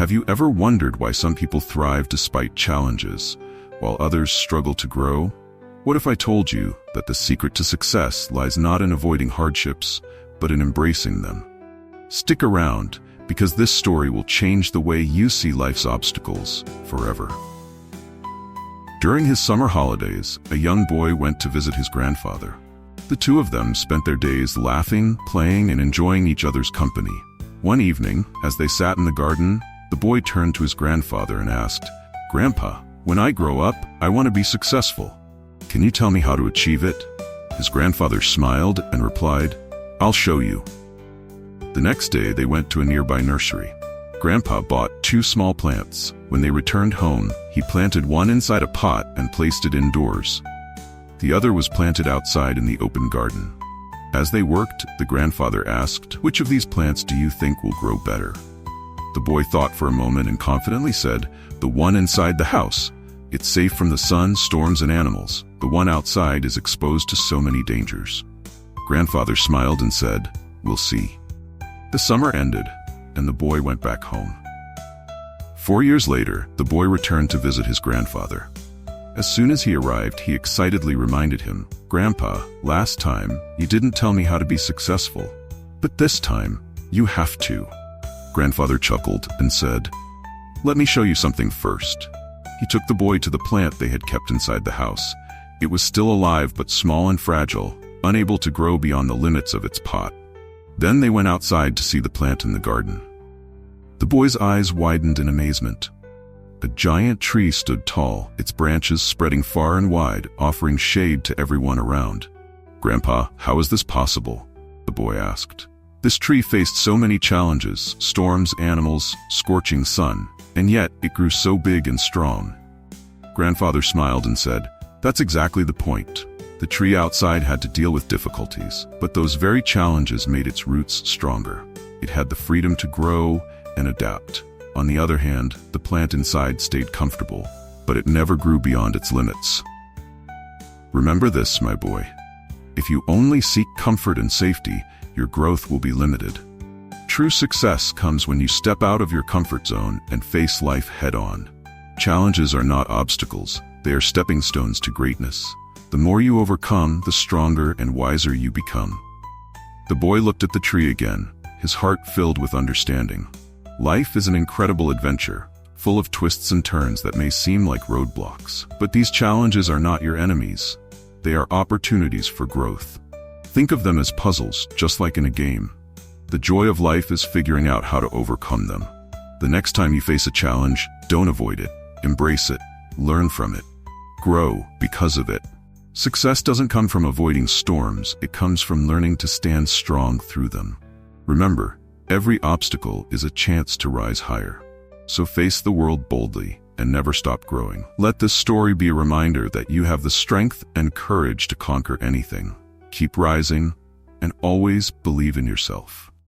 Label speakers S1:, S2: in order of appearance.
S1: Have you ever wondered why some people thrive despite challenges, while others struggle to grow? What if I told you that the secret to success lies not in avoiding hardships, but in embracing them? Stick around, because this story will change the way you see life's obstacles forever. During his summer holidays, a young boy went to visit his grandfather. The two of them spent their days laughing, playing, and enjoying each other's company. One evening, as they sat in the garden, the boy turned to his grandfather and asked, "Grandpa, when I grow up, I want to be successful. Can you tell me how to achieve it?" His grandfather smiled and replied, "I'll show you." The next day, they went to a nearby nursery. Grandpa bought 2 small plants. When they returned home, he planted one inside a pot and placed it indoors. The other was planted outside in the open garden. As they worked, the grandfather asked, "Which of these plants do you think will grow better?" The boy thought for a moment and confidently said, "The one inside the house. It's safe from the sun, storms, and animals. The one outside is exposed to so many dangers." Grandfather smiled and said, "We'll see." The summer ended, and the boy went back home. 4 years later, the boy returned to visit his grandfather. As soon as he arrived, he excitedly reminded him, "Grandpa, last time, you didn't tell me how to be successful. But this time, you have to." Grandfather chuckled and said, "Let me show you something first." He took the boy to the plant they had kept inside the house. It was still alive but small and fragile, unable to grow beyond the limits of its pot. Then they went outside to see the plant in the garden. The boy's eyes widened in amazement. A giant tree stood tall, its branches spreading far and wide, offering shade to everyone around. "Grandpa, how is this possible?" the boy asked. "This tree faced so many challenges, storms, animals, scorching sun, and yet it grew so big and strong." Grandfather smiled and said, "That's exactly the point. The tree outside had to deal with difficulties, but those very challenges made its roots stronger. It had the freedom to grow and adapt. On the other hand, the plant inside stayed comfortable, but it never grew beyond its limits." Remember this, my boy. If you only seek comfort and safety, your growth will be limited. True success comes when you step out of your comfort zone and face life head-on. Challenges are not obstacles, they are stepping stones to greatness. The more you overcome, the stronger and wiser you become. The boy looked at the tree again, his heart filled with understanding. Life is an incredible adventure, full of twists and turns that may seem like roadblocks. But these challenges are not your enemies. They are opportunities for growth. Think of them as puzzles, just like in a game. The joy of life is figuring out how to overcome them. The next time you face a challenge, don't avoid it. Embrace it. Learn from it. Grow because of it. Success doesn't come from avoiding storms, it comes from learning to stand strong through them. Remember, every obstacle is a chance to rise higher. So face the world boldly and never stop growing. Let this story be a reminder that you have the strength and courage to conquer anything. Keep rising and always believe in yourself.